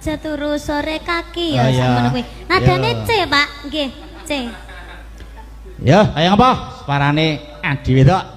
aja turu sore kaki ya sampeyan kuwi. Nadane C, Pak. Nggih, C. Ya, ayo apa? Suarane Adi wedok.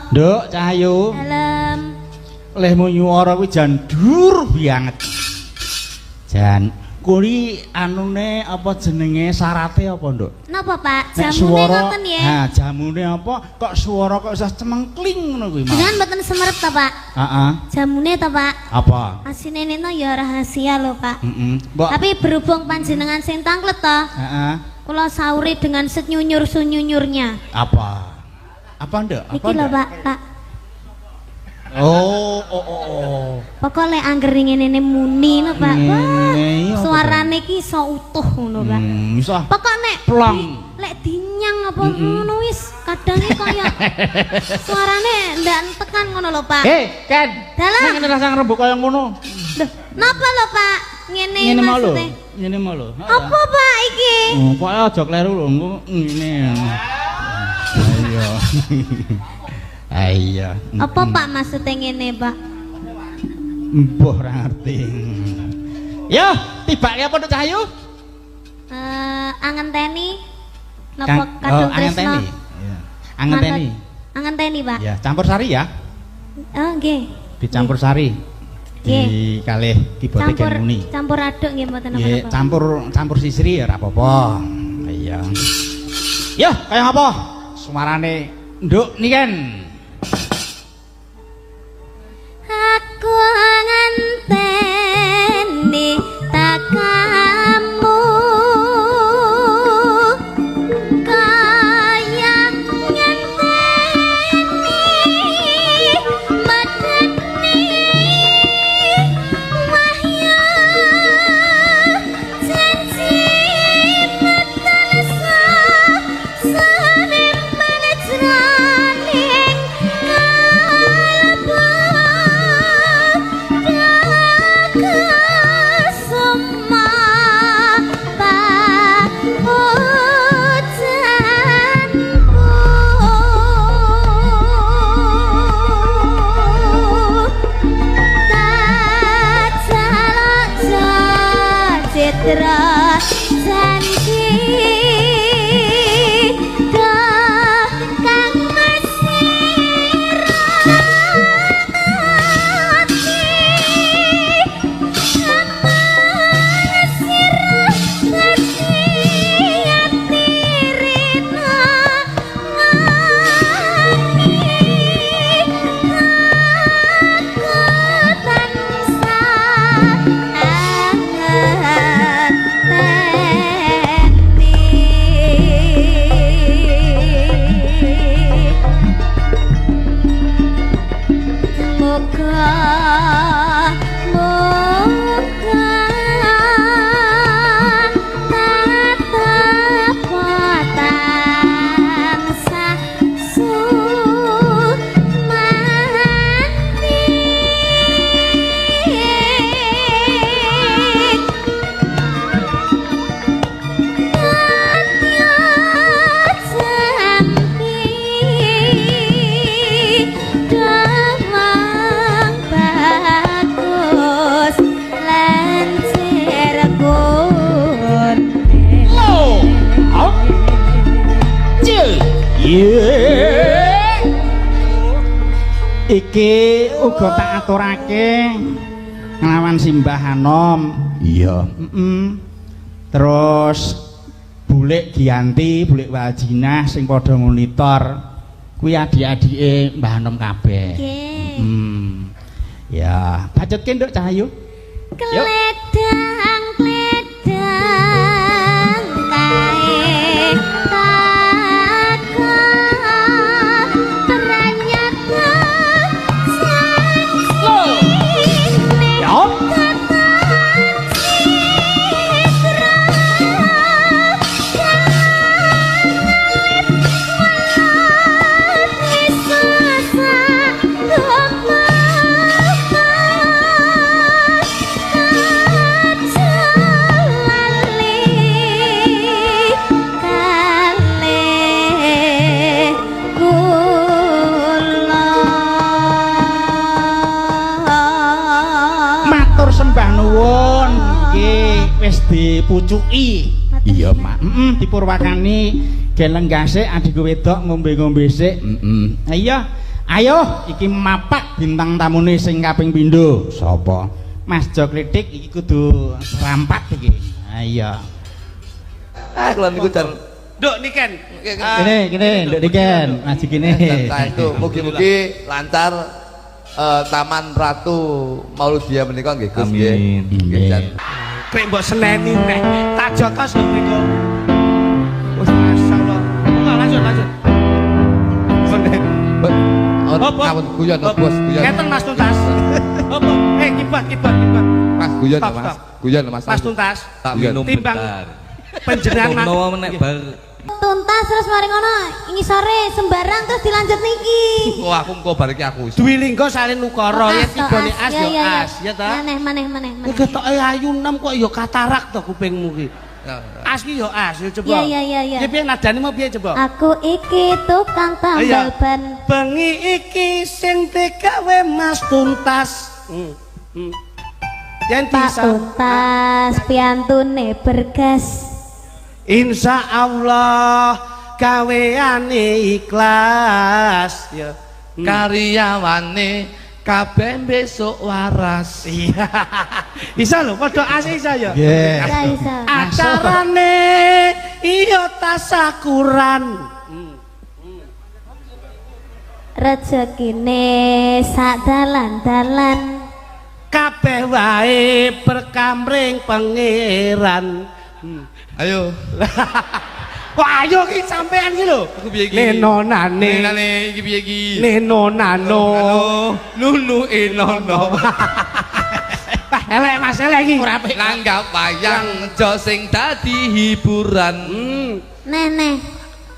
Nduk Cahayu. Dalam. Lehmu nyuwara kuwi jan dur banget. Jan kuli anune apa jenenge syarate apa, Nduk? Napa, Pak? Jamune ngoten ya. Nah, jamune apa? Kok suara kok isih cemengkling ngono kuwi, Mas. Jangan mboten semerep ta, Pak? Heeh. Jamune ta, Pak? Apa? Asine neno ya rahasia lho, Pak. Mbok. Tapi berhubung panjenengan sing tanglet to. Heeh. Kula sauri dengan senyunyur-sunyunyurnya. Apa? Apa, Nduk? Apa? Iki lho, Pak. Pak. Oh. Pokoknya angger ngene muni lho, Pak. Wah, iya, suarane ki iso utuh ngono, Pak. Iso. Pokoknya Plong. Lek dinyang apa ngono wis kadangnya kaya suarane ndak tekan ngono lho, Pak. Ken. Dalam. Ngene rasa ngrembug kaya ngono. Loh, napa lho, Pak? Ngene maksudnya. Ngene mau lho. Apa, Pak, iki? Oh, pokoke aja kleru lho, engko ngene. Ayo. Ayo. Apa, Pak, maksudnya ngene, Pak? Mbah ora ngerti. Yo, tibake apa Nduk Cahayu? Angenteni napa kadung tresno? Iya. Angenteni. Angenteni, Pak. Ya, campur sari ya. Oh, nggih. dicampur sari. Di kalih kibote Genmuni. Campur aduk nggih mboten Nggih, napa-napa. campur sisri ya ora apa-apa. Iya. Yo, kaya ngapa? Sumarane nduk niken. Aku nganteni takamu kaya nganteni medeni wahyu janji metalsa sanempan jroning kalbu Citra janji kang iki uga tak aturake nglawan Simbah Anom. Iya. Terus Bulik Giyanti, Bulik Waljinah sing padha monitor kuwi adik-adike Mbah Anom kabeh. Ya, bacotke Nduk Cahayu. Kledang kledang kae dipucuki. Iya, Mak. Dipurwakani gelenggasik adikku wedok ngombe-ngombe sik. Iya. Ayo iki mapak bintang tamune sing kaping pindho. Sapa? Mas Jo Klitik iki kudu serampat iki. Ha iya. Kula niku jan Nduk niken. Kene, Nduk niken. Maju kene. Mugi-mugi lancar Taman Ratu Mauludia menika nggih Gus nggih. Amin. Krek mbok seneni neh. Tak jotos lho mriku. Wis masyaallah. Enggak lanjut. Ngawon guyon Bos, guyon. Ngeten Mas Tuntas. Apa? Kibat. Mas guyon Mas. Guyon Mas. Mas Tuntas. Tak minum bentar. Panjenengan mau menek bar. Tuntas terus mari ngono ngisore sembarang terus dilanjut niki. Wah, aku engko bar iki aku. Dwi Lingga salin ukara ya tibane as ya as ya ta. Maneh. Ketoke ayu nem kok ya katarak to kupingmu ki. As ki ya as ya coba. Iya. Ya piye nadane mau piye coba? Aku iki tukang tambal ban. Bengi iki sing digawe Mas Tuntas. Yen Pak Tuntas piantune bergas. Insya Allah gaweane ikhlas ya karyawane kabeh besok waras. Iya. Bisa lho, padha asih isa ya. Nggih. Ya isa. Acarane iya tasakuran. Rezekine sak dalan-dalan. Kabeh wae berkamring pangeran. Ayo. Wah, ayo ki sampean ki lho. Aku piye iki? Nenonane. Nene iki piye iki? Nenonano. Nunu enono. Wah, elek Mas elek iki. Ora apik. Nanggap wayang aja sing dadi hiburan. Neneh.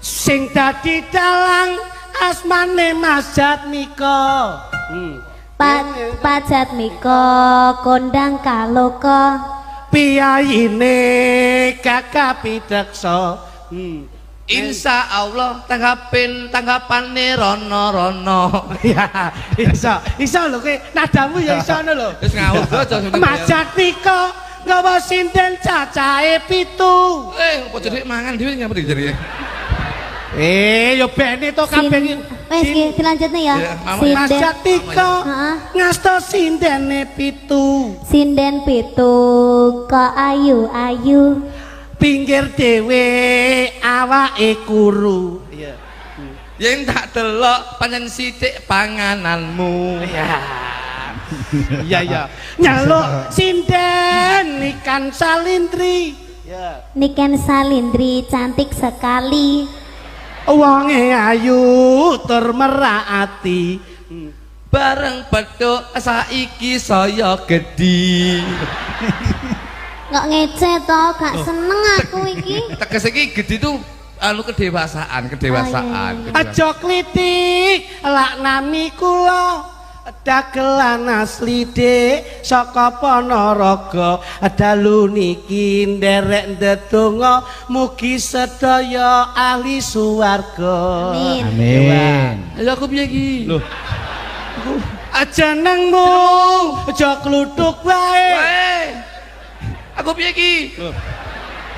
Sing dadi dalang asmane Mas Jatmiko. Pajat Miko kondang kaloka. Piyayine Kakak Pidaksa. Insya Allah tanggapane rono-rono. Ya, iso lho ki nadamu ya iso lho. Wis ngawur aja sing. Mas Jatmiko nggawa sinden cacahe 7. Apa jadi mangan dhewe ngapa dijeri? Yo bene to kabeh iki. Wes ki dilanjutne ya. Mas Jatmiko Heeh. ngasto sindene 7. Sinden pitu kok ayu-ayu. Pinggir dhewe awake kuru. Iya. Yen tak delok pancen sithik pangananmu. Iya. Nyaluk sinden ikan salindri. Niken Salindri cantik sekali. Wonge ayu tur merati. Bareng pedhok saiki saya gedhi. Nggak ngece to, gak seneng aku iki. Teges iki gedhi itu anu kedewasaan. Aja klitik laknani kula. Dagelan asli Dik saka Ponorogo. Dalu niki nderek ndedonga mugi sedaya ahli swarga. Amin. Amin. Lha aku piye iki? Lho. Aja nengmu, aja kluthuk wae. Aku piye iki?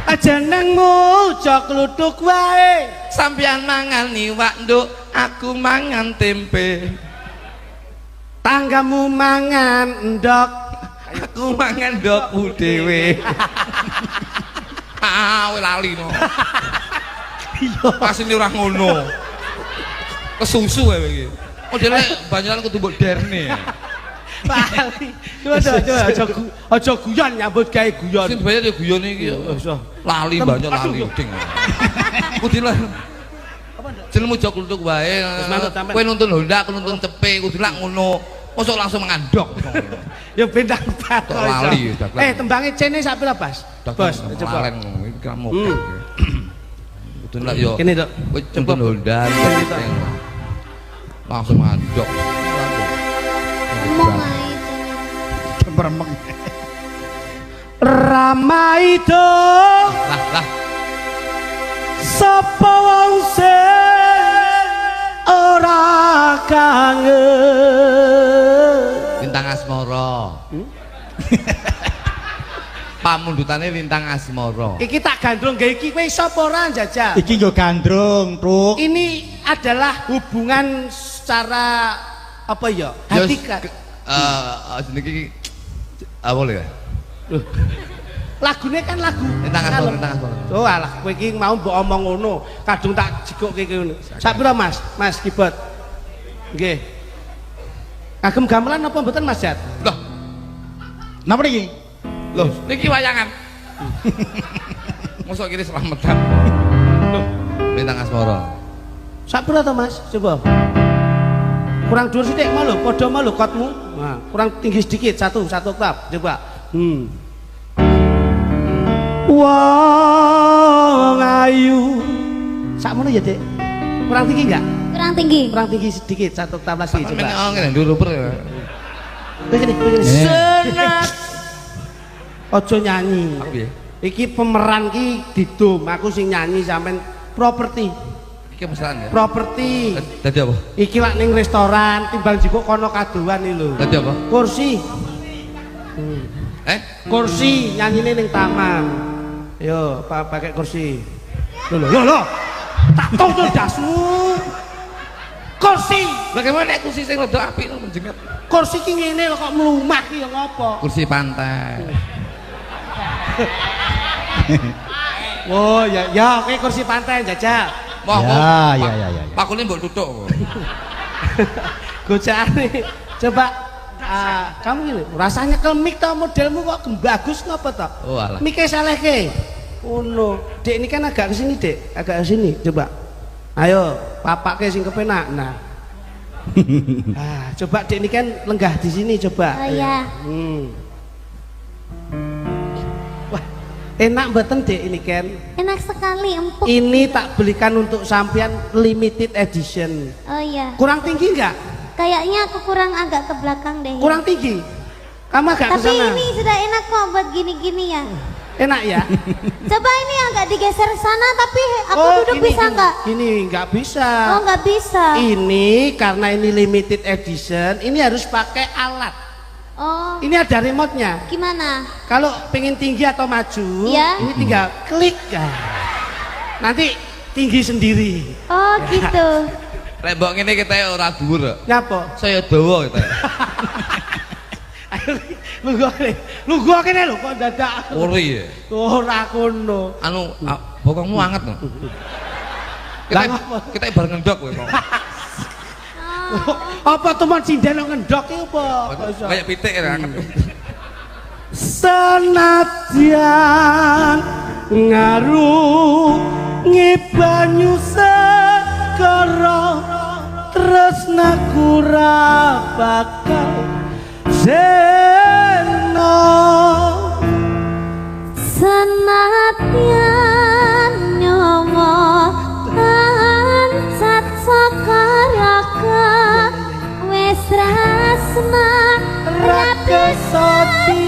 Aja nengmu, aja kluthuk wae. Sampeyan mangan iwak nduk, aku mangan tempe. Tanggamu mangan endok, Aku mangan ndokku dhewe. Wis lali no. Iya. Asline ora ngono. Kesusu wae iki. Modele banyaran kudu mbok derne. lali. Coba aja guyon nyambut gawe guyon. Sing bayar ya guyone iki. Lali banyak lali ding. Kudu lah. Jenengmu jok kluthuk wae. Kowe nuntun Honda, aku nuntun Cepe, kudu lak ngono. Mosok langsung mangandok. Ya bendang bat. Lali. Tembange cene sak pira, Bos? Bos, coba. Iki kamu. Kudu lak yo. Kene, Dok. Kowe nuntun Honda. Langsung mangandok. Ngomong ae. Meremeng. Ramaido Lah. sapa wong sing ora kangen. Lintang Asmara. Pamundutane Lintang Asmara. Iki tak gandrung gawe iki kowe iso apa ora Jajal? Iki nggo gandrung, Truk. Ini adalah hubungan secara apa ya? Hakikat. Jenenge apa lho ya? Lagune kan lagu Lintang Asmara. Oh alah kowe iki mau mbok omong ngono, kadung tak jikokke ngono. Sak pira Mas? Mas kibot. Nggih. Kagem gamelan apa mboten Mas Jat? Loh, Napa niki? loh, niki wayangan. Mosok kiri selametan. Loh, Lintang Asmara. Sak pira to Mas? Coba. Kurang dhuwur sithik mau lho, padha mau lho kotmu. Nah, kurang tinggi sedikit, satu oktav. Coba. Wong ayu. Sakmono ya, Dik? Kurang tinggi enggak? Kurang tinggi. Kurang tinggi sedikit, satu oktav lagi coba. Oh, ngene nduru ya. Begini. Senat. Ojo nyanyi. Aku piye? Iki pemeran ki didum, aku sing nyanyi sampean properti. Iki mesran ya. Properti. Dadi apa? Iki lak ning restoran timbang jiko kono kadoan iki lho. Dadi apa? Kursi. Kursi nyanyine ning taman. Yo, pakai kursi. Lho. Tak tutul dasmu. kursi. Bagaimana nek kursi sing rada apik nang menjengat? Kursi ki ngene lho kok mlumah ki ya ngopo? Kursi pantai. Oh ya oke kursi pantai jajal. Monggo. Ya. Pakune mbok tutuk. Gojane coba kamu ini rasanya kemik tau modelmu kok bagus ngapa toh? Oh alah. Mike salehke. Oh no, Dek ini kan agak kesini Dek, agak kesini. Coba, ayo papake sing kepenak. Nah, coba Dek ini kan lenggah di sini coba. Oh iya. Wah, enak mboten Dek ini kan? Enak sekali, empuk. Ini tak belikan untuk sampean limited edition. Oh iya. Kurang tinggi enggak? Kayaknya aku kurang agak ke belakang deh. Kurang tinggi. Kamu agak Tapi kesana. ini sudah enak kok buat gini-gini ya. Enak ya? Coba ini agak digeser sana, tapi aku duduk gini, bisa nggak? Gini nggak bisa. Oh nggak bisa. Ini karena ini limited edition, ini harus pakai alat. Oh. Ini ada remote-nya. Gimana? Kalau pengen tinggi atau maju, Ya. ini tinggal klik. Nanti tinggi sendiri. Oh gitu. Lek mbok ngene kita ora dhuwur. Nyapa? Saya dawa kita. Ayo lu gua kene lho kok dadak. Ori ya. Ora kono. Anu bokongmu anget no. Lah apa? Kita bar ngendok kowe kok. Apa teman sinden kok ngendok iki apa? Kayak pitik ya anget. Senadyan ngaruh ngibanyu segara tresnaku ra bakal seno Senadyan nyawa tansat sakaraka wis rasna rakesati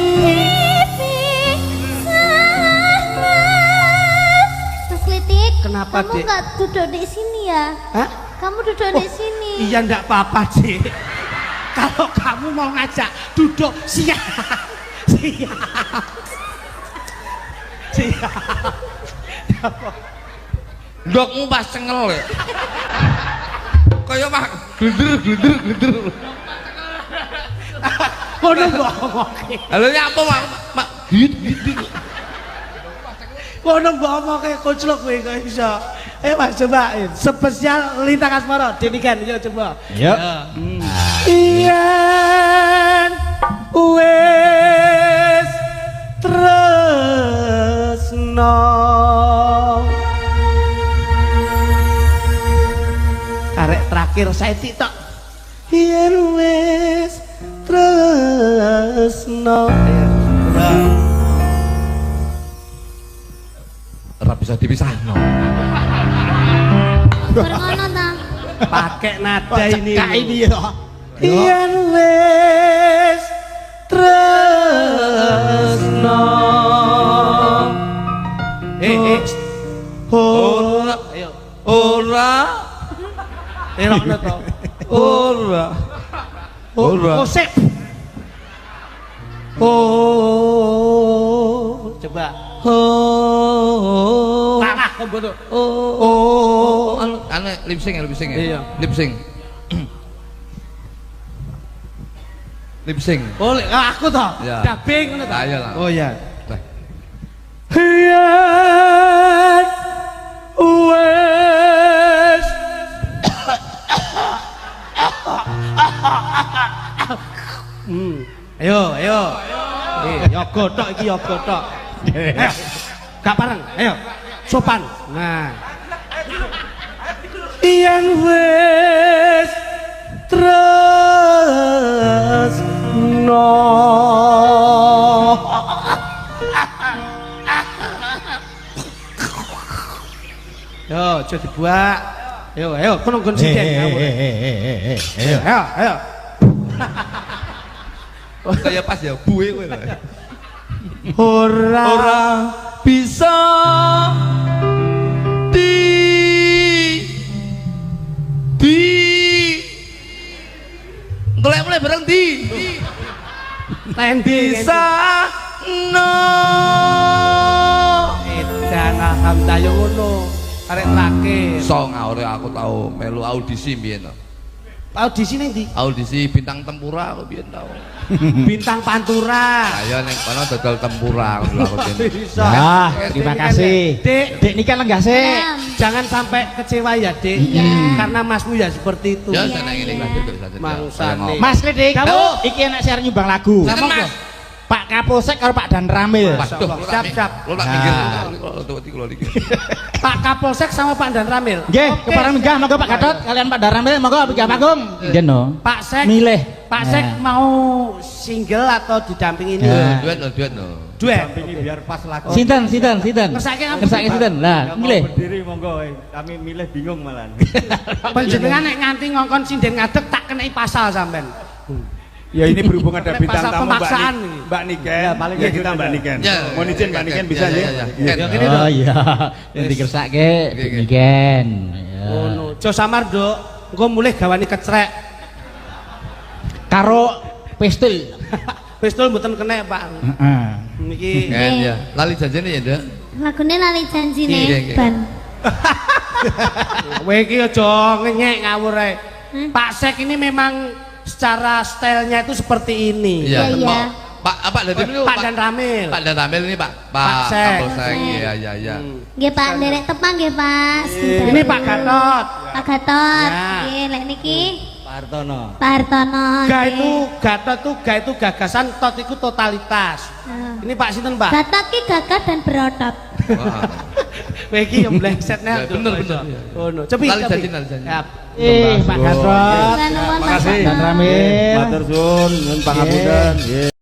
Mas Litik, Kenapa, kamu Dek? nggak duduk di sini ya? Hah? Kamu duduk di sini. Iya ndak apa-apa sih. Kalau kamu mau ngajak duduk siap. Siap. Ndokmu pas cengel ya. Kaya mah glender. Ngono mbok. Halo nyapa mak git. Ngono mbok omongke koclok kowe kok iso. Mas coba spesial Lintang Asmara dinikan yo coba. Yuk. Yen wis tresno arek terakhir saya tok. Yen wis tresno Ora bisa dipisahno. Ngono ta? pakai nada ini. Cekak ini ya. Yen wis tresno ora ayo Ora erokno to ora sip coba tanah betul anu lip sync ya. Iya. Lip sync. Lip sync. Aku toh Ya. dubbing ngono toh. Ayo lah. Oh iya. Lah. Yen wis Ayo. Yo gotok iki yo gotok. Ayo. Gak bareng. Ayo. Sopan. Nah. Yen wis tresno Yo, aja dibuak. Ayo, kono nggon sinden. Ayo. Kaya pas ya buwe kowe. Ora Bisa golek mulai bareng landing bisa no edan alhamdulillah yo ngono arek terakhir so ngawure aku tau melu audisi mbiyen to Audisi ning ndi? Audisi bintang tempura aku biyen tau. Bintang Pantura. Ayo ning kono dodol tempura aku biyen. Bisa. Ya, terima kasih. Dek, Dek niki lenggase. jangan sampai kecewa ya, Dek. Karena Masmu ya seperti itu. Ya seneng ngene iki kok saja. Mangsane. Mas Kritik, Kamu? iki enak siar nyumbang lagu. Sinten, Mas? Pak Kapolsek karo Pak Dan Ramil. Waduh, Siap. Lo tak minggir. Lo iki lo iki. Pak Kapolsek sama Pak Dan Ramil. Nggih, Oke, kepareng minggah monggo Pak Gatot kalian Pak Dan Ramil monggo minggah panggung. Nggih no. Pak Sek. Milih. Pak Sek mau single atau didampingin? Ya. Duet no. Duet. Biar pas lagu. Sinten. Ngersake apa? Ngersake sinten. Lah, milih. Berdiri monggo, kami milih bingung malah. Panjenengan nek nganti ngongkon sinden ngadeg tak kenai pasal sampean. Ya ini berhubung ada bintang Pasal tamu pemaksaan ini. Mbak Niken. Ya kita Mbak Niken. Ya. Mohon izin Mbak Niken bisa Ya, ya. ya. Ya. Oh iya. Yang dikersake demikian. Ya. Oh no, Jo samar, Dok. Engko mulih gawani kecrek. Karo pistol. Pistol mboten kena, Pak. Heeh. Niki Kan ya. Lali janjine ya, Nduk. Lagune lali janjine Iya. ban. kowe iki aja ngenyek ngawur ae. Hmm? Pak Sek ini memang secara stylenya itu seperti ini. Iya, iya. Pak dari dulu Pak Dan Ramil. Pak Dan Ramil ini Pak Sek. Kapolsek. Iya. Nggih Pak, nderek tepang nggih Pak. Sebentar. Ini Pak Gatot. Pak Gatot. Ya. Nggih, lek niki Pak Hartono. Pak Hartono. Gatot itu gagasan, tot itu totalitas. Ini Pak sinten, Pak? Gatot ki gagah dan berotot. Kowe iki yang blengsetnya. Ya, bener. Oh no. Cepi. Lali janji. Siap. Pak Gatot. Nuwun, Mas Makasih. Gatot. Dan Ramil. Matur suwun, nyuwun pangapunten. Nggih.